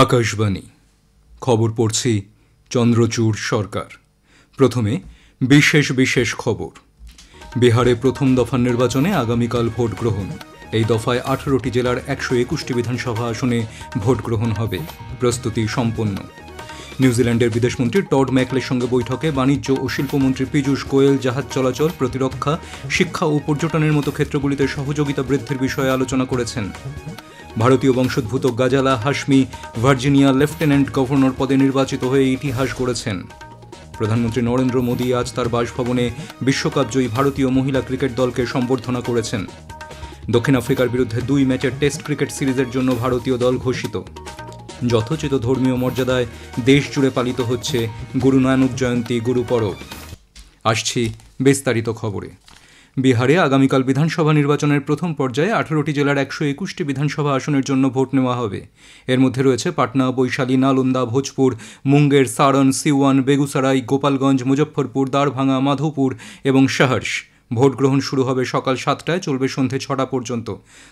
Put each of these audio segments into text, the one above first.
আকাশবাণী খবর পড়ছি চন্দ্রচূড় সরকার। প্রথমে বিশেষ বিশেষ খবর। বিহারে প্রথম দফার নির্বাচনে আগামীকাল ভোট গ্রহণ। এই দফায় 18টি জেলার 121টি বিধানসভা আসনে ভোট গ্রহণ হবে। প্রস্তুতি সম্পন্ন। নিউজিল্যান্ডের বিদেশমন্ত্রী টড ম্যাকলের সঙ্গে বৈঠকে বাণিজ্য ও শিল্পমন্ত্রী পীযূষ গোয়েল জাহাজ চলাচল, প্রতিরক্ষা, শিক্ষা ও পর্যটনের মতো ক্ষেত্রগুলিতে সহযোগিতা বৃদ্ধির বিষয়ে আলোচনা করেছেন। ভারতীয় বংশোদ্ভূত Ghazala Hashmi Virginia lieutenant governor পদে নির্বাচিত হয়ে ইতিহাস গড়েছেন। প্রধানমন্ত্রী নরেন্দ্র মোদী আজ তার বাসভবনে বিশ্বকাপজয়ী ভারতীয় মহিলা ক্রিকেট দলকে সম্বর্ধনা করেছেন। দক্ষিণ আফ্রিকার বিরুদ্ধে 2 ম্যাচের টেস্ট ক্রিকেট সিরিজের জন্য ভারতীয় দল ঘোষিত। যথোচিত ধর্মীয় মর্যাদায় দেশ জুড়ে পালিত হচ্ছে গুরু নানক জয়ন্তী গুরু পরব। আসছি বিস্তারিত খবরে। বিহারে আগামীকাল বিধানসভা নির্বাচনের প্রথম পর্যায়ে 18টি জেলার 121টি বিধানসভা আসনের জন্য ভোট নেওয়া হবে। এর মধ্যে রয়েছে পাটনা, বৈশালী, নালন্দা, ভোজপুর, মুঙ্গের, সারন, সিওয়ান, বেগুসরাই, গোপালগঞ্জ, মুজফ্ফরপুর, দারভাঙ্গা, মাধোপুর এবং সহর্ষ। ভোট গ্রহণ শুরু হবে সকাল 7টায়, চলবে সন্ধে 6টা পর্যন্ত।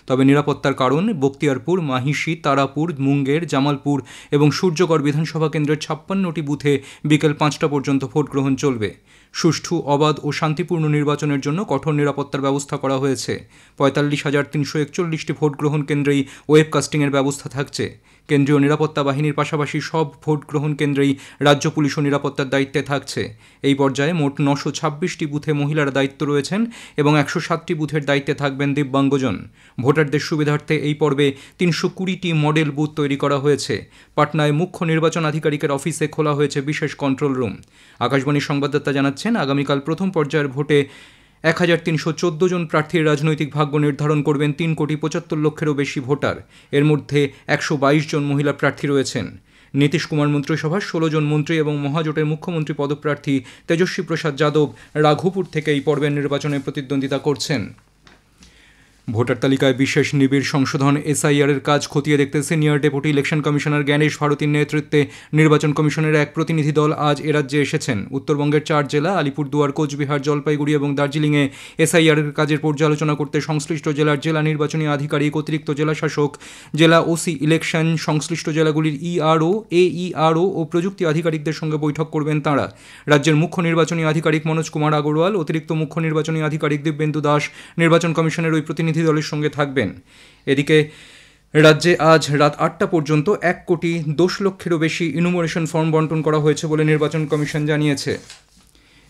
তবে নিরাপত্তার কারণ বখতিয়ারপুর, মাহিষি, তারাপুর, মুঙ্গের, জামালপুর এবং সূর্যগড় বিধানসভা কেন্দ্রের 56টি বুথে বিকেল 5টা পর্যন্ত ভোট গ্রহণ চলবে। সুষ্ঠু, অবাধ ও শান্তিপূর্ণ নির্বাচনের জন্য কঠোর নিরাপত্তার ব্যবস্থা করা হয়েছে। 45,341টি ভোট গ্রহণ কেন্দ্রেই ওয়েবকাস্টিংয়ের ব্যবস্থা থাকছে। কেন্দ্রীয় নিরাপত্তা বাহিনীর পাশাপাশি সব ভোট গ্রহণ কেন্দ্রেই রাজ্য পুলিশও নিরাপত্তার দায়িত্বে থাকছে। এই পর্যায়ে মোট 926টি বুথে মহিলার দায়িত্ব রয়েছেন এবং 107টি বুথের দায়িত্বে থাকবেন দিব্যাঙ্গজন। ভোটারদের সুবিধার্থে এই পর্বে 320টি মডেল বুথ তৈরি করা হয়েছে। পাটনায় মুখ্য নির্বাচন আধিকারিকের অফিসে খোলা হয়েছে বিশেষ কন্ট্রোল রুম। আকাশবাণীর সংবাদদাতা জানাচ্ছেন, আগামীকাল প্রথম পর্যায়ের ভোটে 1314 জন প্রার্থীর রাজনৈতিক ভাগ্য নির্ধারণ করবেন 3,75,00,000-এরও বেশি ভোটার। এর মধ্যে 122 জন মহিলা প্রার্থী রয়েছেন। নীতিশ কুমার মন্ত্রিসভার 16 জন মন্ত্রী এবং মহাজোটের মুখ্যমন্ত্রী পদপ্রার্থী তেজস্বী প্রসাদ যাদব রাঘোপুর থেকে এই পর্বের নির্বাচনে প্রতিদ্বন্দ্বিতা করছেন। ভোটার তালিকায় বিশেষ নিবিড় সংশোধন এসআইআর-এর কাজ খতিয়ে দেখতে senior deputy election commissioner Gyanesh ভারতীর নেতৃত্বে নির্বাচন কমিশনের এক প্রতিনিধি দল আজ এ রাজ্যে এসেছেন। উত্তরবঙ্গের 4 জেলা আলিপুরদুয়ার, কোচবিহার, জলপাইগুড়ি এবং দার্জিলিংয়ে এসআইআর-এর কাজের পর্যালোচনা করতে সংশ্লিষ্ট জেলার জেলা নির্বাচনী আধিকারিক, অতিরিক্ত জেলা শাসক, জেলা ওসি ইলেকশন, সংশ্লিষ্ট জেলাগুলির ইআরও, এইআরও ও প্রযুক্তি আধিকারিকদের সঙ্গে বৈঠক করবেন তাঁরা। রাজ্যের মুখ্য নির্বাচনী আধিকারিক মনোজ কুমার আগরওয়াল, অতিরিক্ত মুখ্য নির্বাচনী আধিকারিক দিব্যেন্দু দাস নির্বাচন কমিশনের ওই প্রতিনিধি দলের সঙ্গে থাকবেন। এদিকে রাজ্যে আজ রাত 8টা পর্যন্ত 1,20,00,000-এরও বেশি ইনুমারেশন ফর্ম বণ্টন করা হয়েছে বলে নির্বাচন কমিশন জানিয়েছে।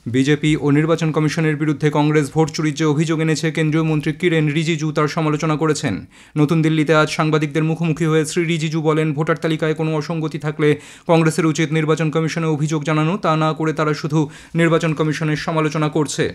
বিজেপি ও নির্বাচন কমিশনের বিরুদ্ধে কংগ্রেস ভোট চুরির যে অভিযোগ এনেছে, কেন্দ্রীয় মন্ত্রী কিরেন রিজিজু তার সমালোচনা করেছেন। নতুন দিল্লিতে আজ সাংবাদিকদের মুখোমুখি হয়ে শ্রী রিজিজু বলেন, ভোটার তালিকায় কোনো অসঙ্গতি থাকলে কংগ্রেসের উচিত নির্বাচন কমিশনে অভিযোগ জানানো, তা না করে তারা শুধু নির্বাচন কমিশনের সমালোচনা করছে।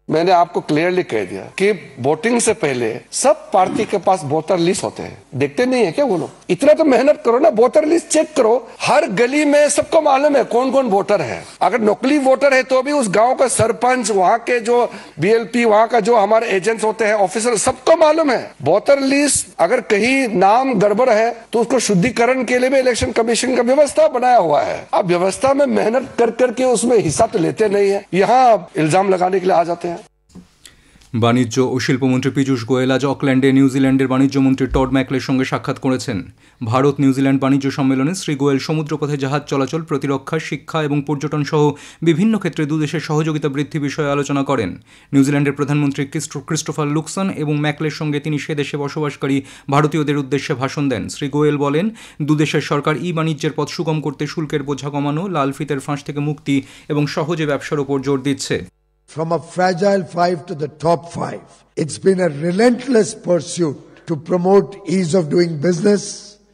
मैंने आपको क्लियरली कह दिया कि वोटिंग से पहले सब पार्टी के पास वोटर लिस्ट होते हैं। देखते नहीं है क्या वो लोग? इतना तो मेहनत करो ना, वोटर लिस्ट चेक करो। हर गली में सबको मालूम है कौन कौन वोटर है। अगर नकली वोटर है तो भी उस गांव का सरपंच, वहां के जो बीएलपी, वहां का जो हमारे एजेंट्स होते हैं, ऑफिसर, सबको मालूम है। वोटर लिस्ट अगर कहीं नाम गड़बड़ है तो उसको शुद्धिकरण के लिए भी इलेक्शन कमीशन का व्यवस्था बनाया हुआ है। अब व्यवस्था में मेहनत कर करके उसमें हिस्सा तो लेते नहीं है, यहाँ इल्जाम लगाने के लिए आ जाते हैं। বাণিজ্য ও শিল্পমন্ত্রী পীযূষ গোয়েল আজ অকল্যান্ডে নিউজিল্যান্ডের বাণিজ্যমন্ত্রী টড ম্যাকলের সঙ্গে সাক্ষাৎ করেছেন। ভারত নিউজিল্যান্ড বাণিজ্য সম্মেলনে শ্রী গোয়েল সমুদ্রপথে জাহাজ চলাচল, প্রতিরক্ষা, শিক্ষা এবং পর্যটন সহ বিভিন্ন ক্ষেত্রে দুদেশের সহযোগিতা বৃদ্ধি বিষয়ে আলোচনা করেন। নিউজিল্যান্ডের প্রধানমন্ত্রী ক্রিস্টোফার লুকসন এবং ম্যাকলের সঙ্গে তিনি সে দেশে বসবাসকারী ভারতীয়দের উদ্দেশ্যে ভাষণ দেন। শ্রী গোয়েল বলেন, দুদেশের সরকার বাণিজ্যের পথ সুগম করতে শুল্কের বোঝা কমানো, লাল ফিতের ফাঁস থেকে মুক্তি এবং সহজে ব্যবসার ওপর জোর দিচ্ছে। From a fragile 5 to the top 5, it's been a relentless pursuit to promote ease of doing business,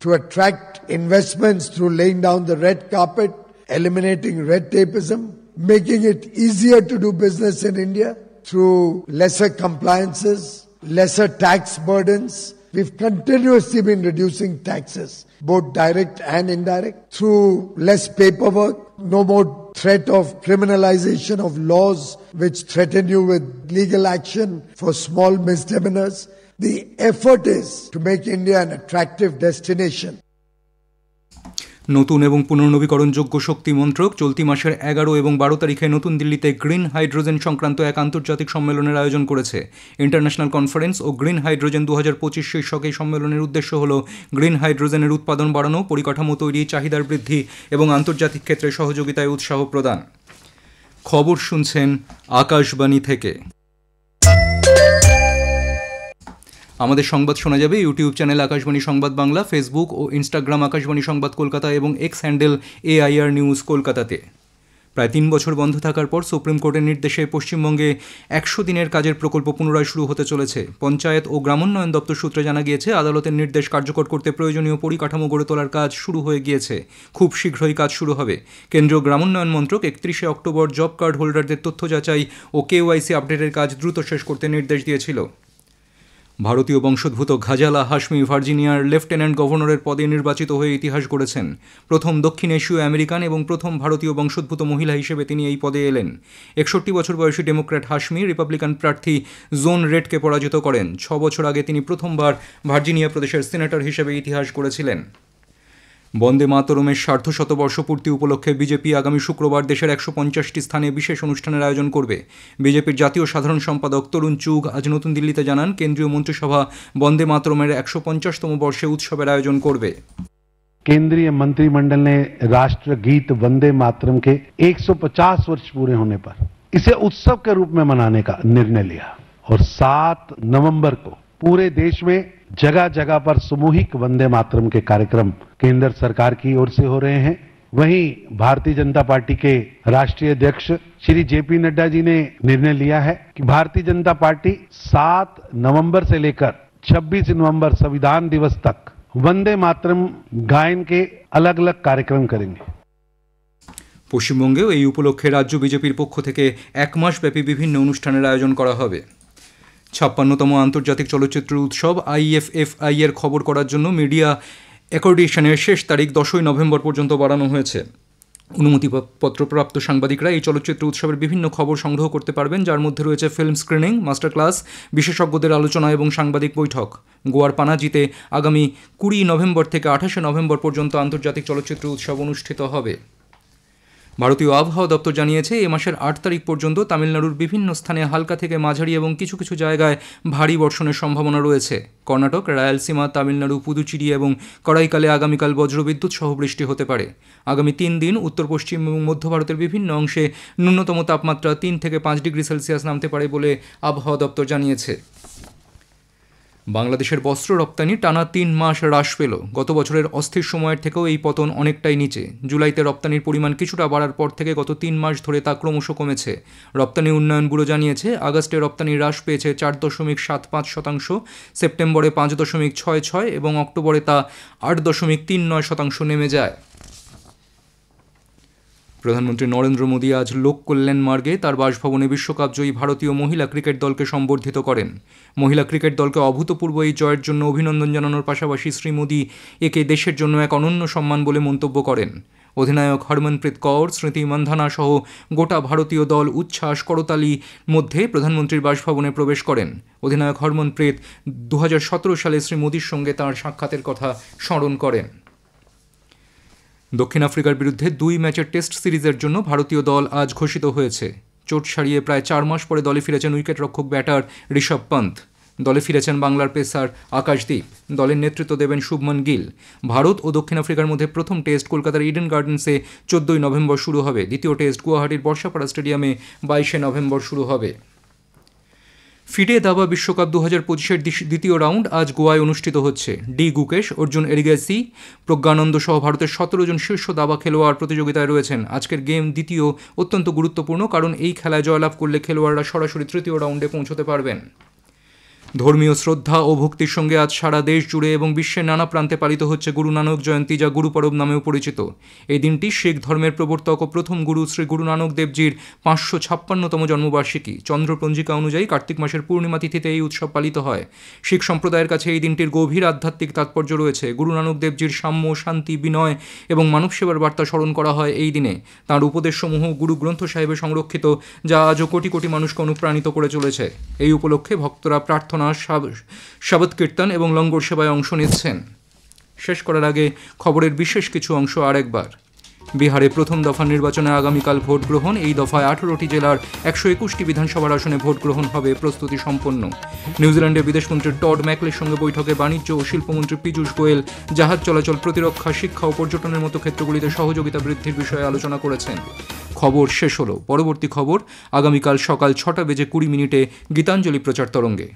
to attract investments through laying down the red carpet, eliminating red tapeism, making it easier to do business in India through lesser compliances, lesser tax burdens. We've continuously been reducing taxes, both direct and indirect, through less paperwork, no more threat of criminalization of laws which threaten you with legal action for small misdemeanors. The effort is to make India an attractive destination. নতুন এবং পুনর্নবীকরণযোগ্য শক্তি মন্ত্রক চলতি মাসের 11 এবং 12 তারিখে নতুন দিল্লিতে green hydrogen সংক্রান্ত এক আন্তর্জাতিক সম্মেলনের আয়োজন করেছে। ইন্টারন্যাশনাল কনফারেন্স ও গ্রিন হাইড্রোজেন 2025 শীর্ষক এই সম্মেলনের উদ্দেশ্য হল গ্রিন হাইড্রোজেনের উৎপাদন বাড়ানো, পরিকাঠামো তৈরি, চাহিদার বৃদ্ধি এবং আন্তর্জাতিক ক্ষেত্রে সহযোগিতায় উৎসাহ প্রদান। খবর শুনছেন আকাশবাণী থেকে। আমাদের সংবাদ শোনা যাবে ইউটিউব চ্যানেল আকাশবাণী সংবাদ বাংলা, ফেসবুক ও ইনস্টাগ্রাম আকাশবাণী সংবাদ কলকাতা এবং এক্স হ্যান্ডেল AIR নিউজ কলকাতাতে। প্রায় 3 বছর বন্ধ থাকার পর সুপ্রিম কোর্টের নির্দেশে পশ্চিমবঙ্গে 100 দিনের কাজের প্রকল্প পুনরায় শুরু হতে চলেছে। পঞ্চায়েত ও গ্রামোন্নয়ন দপ্তর সূত্রে জানা গিয়েছে, আদালতের নির্দেশ কার্যকর করতে প্রয়োজনীয় পরিকাঠামো গড়ে তোলার কাজ শুরু হয়ে গিয়েছে। খুব শীঘ্রই কাজ শুরু হবে। কেন্দ্রীয় গ্রামোন্নয়ন মন্ত্রক 31 অক্টোবর জব কার্ড হোল্ডারদের তথ্য যাচাই ও KYC আপডেটের কাজ দ্রুত শেষ করতে নির্দেশ দিয়েছিল। ভারতীয় বংশোদ্ভূত ঘাজালা হাশমি ভার্জিনিয়ার লেফটেন্যান্ট গভর্নরের পদে নির্বাচিত হয়ে ইতিহাস গড়েছেন। প্রথম দক্ষিণ এশীয় আমেরিকান এবং প্রথম ভারতীয় বংশোদ্ভূত মহিলা হিসেবে তিনি এই পদে এলেন। 61 বছর বয়সী ডেমোক্র্যাট হাশমি রিপাবলিকান প্রার্থী জন রেডকে পরাজিত করেন। 6 বছর আগে তিনি প্রথমবার ভার্জিনিয়া প্রদেশের সিনেটর হিসেবে ইতিহাস গড়েছিলেন। বন্দে মাতরমের সার্ধশতবর্ষপূর্তি উপলক্ষে বিজেপি আগামী শুক্রবার দেশের 150টি স্থানে বিশেষ অনুষ্ঠানের আয়োজন করবে। বিজেপির জাতীয় সাধারণ সম্পাদক তরুণ চুগ আজ নতুন দিল্লিতে জানান, কেন্দ্রীয় মন্ত্রিসভা বন্দে মাতরমের 150তম বর্ষে উৎসবের আয়োজন করবে। केंद्रीय मंत्रिमंडल ने राष्ट्रगीत वंदे मातरम के 150 वर्ष पूरे होने पर इसे उत्सव के रूप में मनाने का निर्णय लिया और 7 नवंबर को पूरे देश में जगह जगह पर सामूहिक वंदे मातरम के कार्यक्रम केंद्र सरकार की ओर से हो रहे हैं। वहीं भारतीय जनता पार्टी के राष्ट्रीय अध्यक्ष श्री JP नड्डा जी ने निर्णय लिया है कि भारतीय जनता पार्टी 7 नवंबर से लेकर 26 नवंबर संविधान दिवस तक वंदे मातरम गायन के अलग अलग कार्यक्रम करेंगे। পশ্চিমবঙ্গেও এই উপলক্ষে রাজ্য বিজেপির পক্ষ থেকে 1 মাসব্যাপী বিভিন্ন অনুষ্ঠানের আয়োজন করা হবে। 56তম আন্তর্জাতিক চলচ্চিত্র উৎসব IFFI এর খবর করার জন্য মিডিয়া অ্যাকর্ডিশনের শেষ তারিখ 10ই নভেম্বর পর্যন্ত বাড়ানো হয়েছে। অনুমতিপত্রপ্রাপ্ত সাংবাদিকরা এই চলচ্চিত্র উৎসবের বিভিন্ন খবর সংগ্রহ করতে পারবেন, যার মধ্যে রয়েছে ফিল্ম স্ক্রিনিং, মাস্টার ক্লাস, বিশেষজ্ঞদের আলোচনা এবং সাংবাদিক বৈঠক। গোয়ার পানাজিতে আগামী 20 নভেম্বর থেকে 28 নভেম্বর পর্যন্ত আন্তর্জাতিক চলচ্চিত্র উৎসব অনুষ্ঠিত হবে। ভারতীয় আবহাওয়া দপ্তর জানিয়েছে, এ মাসের 8 তারিখ পর্যন্ত তামিলনাড়ুর বিভিন্ন স্থানে হালকা থেকে মাঝারি এবং কিছু কিছু জায়গায় ভারী বর্ষণের সম্ভাবনা রয়েছে। কর্ণাটক, রায়ালসীমা, তামিলনাড়ু, পুদুচেরি এবং করাইকালে আগামীকাল বজ্রবিদ্যুৎ সহ বৃষ্টি হতে পারে। আগামী 3 দিন উত্তর পশ্চিম এবং মধ্য ভারতের বিভিন্ন অংশে ন্যূনতম তাপমাত্রা 3 থেকে 5 ডিগ্রি সেলসিয়াস নামতে পারে বলে আবহাওয়া দপ্তর জানিয়েছে। বাংলাদেশের বস্ত্র রপ্তানি টানা 3 মাস হ্রাস পেল। গত বছরের অস্থির সময়ের থেকেও এই পতন অনেকটাই নিচে। জুলাইতে রপ্তানির পরিমাণ কিছুটা বাড়ার পর থেকে গত 3 মাস ধরে তা ক্রমশ কমেছে। রপ্তানি উন্নয়ন ব্যুরো জানিয়েছে, আগস্টে রপ্তানি হ্রাস পেয়েছে 4.75%, সেপ্টেম্বরে 5.66 এবং অক্টোবরে তা 8.39% নেমে যায়। প্রধানমন্ত্রী নরেন্দ্র মোদী আজ লোক কল্যাণ মার্গে তার বাসভবনে বিশ্বকাপ জয়ী ভারতীয় মহিলা ক্রিকেট দলকে সম্বর্ধিত করেন। মহিলা ক্রিকেট দলকে অভূতপূর্ব এই জয়ের জন্য অভিনন্দন জানানোর পাশাপাশি শ্রী মোদী একে দেশের জন্য এক অনন্য সম্মান বলে মন্তব্য করেন। অধিনায়ক হরমনপ্রীত কৌর, স্মৃতি মান্ধানা সহ গোটা ভারতীয় দল উচ্ছ্বাস করতালি মধ্যে প্রধানমন্ত্রীর বাসভবনে প্রবেশ করেন। অধিনায়ক হরমনপ্রীত 2017 সালে শ্রী মোদীর সঙ্গে তাঁর সাক্ষাতের কথা স্মরণ করেন। দক্ষিণ আফ্রিকার বিরুদ্ধে 2 ম্যাচের টেস্ট সিরিজের জন্য ভারতীয় দল আজ ঘোষিত হয়েছে। চোট সারিয়ে প্রায় 4 মাস পরে দলে ফিরেছেন উইকেটরক্ষক ব্যাটার ঋষভ পন্থ। দলে ফিরেছেন বাংলার পেসার আকাশদীপ। দলের নেতৃত্ব দেবেন শুভমন গিল। ভারত ও দক্ষিণ আফ্রিকার মধ্যে প্রথম টেস্ট কলকাতার ইডেন গার্ডেন্সে 14 নভেম্বর শুরু হবে। দ্বিতীয় টেস্ট গুয়াহাটির বর্ষাপাড়া স্টেডিয়ামে 22 নভেম্বর শুরু হবে। ফিডে দাবা বিশ্বকাপ 2025-এর দ্বিতীয় রাউন্ড আজ গোয়ায় অনুষ্ঠিত হচ্ছে। ডি গুকেশ, অর্জুন এরিগাসি, প্রজ্ঞানন্দ সহ ভারতের 17 জন শীর্ষ দাবা খেলোয়াড় প্রতিযোগিতায় রয়েছেন। আজকের গেম দ্বিতীয় অত্যন্ত গুরুত্বপূর্ণ, কারণ এই খেলায় জয়লাভ করলে খেলোয়াড়রা সরাসরি তৃতীয় রাউন্ডে পৌঁছতে পারবেন। ধর্মীয় শ্রদ্ধা ও ভক্তির সঙ্গে আজ সারা দেশ জুড়ে এবং বিশ্বের নানা প্রান্তে পালিত হচ্ছে গুরু নানক জয়ন্তী, যা গুরু পরব নামেও পরিচিত। এই দিনটি শিখ ধর্মের প্রবর্তক ও প্রথম গুরু শ্রী গুরু নানক দেবজির 556তম জন্মবার্ষিকী। চন্দ্রপঞ্জিকা অনুযায়ী কার্তিক মাসের পূর্ণিমা তিথিতে এই উৎসব পালিত হয়। শিখ সম্প্রদায়ের কাছে এই দিনটির গভীর আধ্যাত্মিক তাৎপর্য রয়েছে। গুরু নানক দেবজির সাম্য, শান্তি, বিনয় এবং মানব সেবার বার্তা স্মরণ করা হয় এই দিনে। তাঁর উপদেশসমূহ গুরু গ্রন্থ সাহেবে সংরক্ষিত, যা আজও কোটি কোটি মানুষকে অনুপ্রাণিত করে চলেছে। এই উপলক্ষে ভক্তরা প্রার্থনা, শবদ কীর্তন এবং লঙ্গর সেবায় অংশ নিচ্ছেন। শেষ করার আগে খবরের বিশেষ কিছু অংশ আরেকবার। বিহারে প্রথম দফার নির্বাচনে আগামীকাল ভোট গ্রহণ। এই দফায় 18টি জেলার 121টি বিধানসভার আসনে ভোট গ্রহণ হবে, প্রস্তুতি সম্পন্ন। নিউজিল্যান্ডের বিদেশমন্ত্রী টড ম্যাকলের সঙ্গে বৈঠকে বাণিজ্য ও শিল্পমন্ত্রী পীযূষ গোয়েল জাহাজ চলাচল, প্রতিরক্ষা, শিক্ষা ও পর্যটনের মতো ক্ষেত্রগুলিতে সহযোগিতা বৃদ্ধির বিষয়ে আলোচনা করেছেন। খবর শেষ হলো। পরবর্তী খবর আগামীকাল সকাল 6:20 গীতাঞ্জলি প্রচার তরঙ্গে।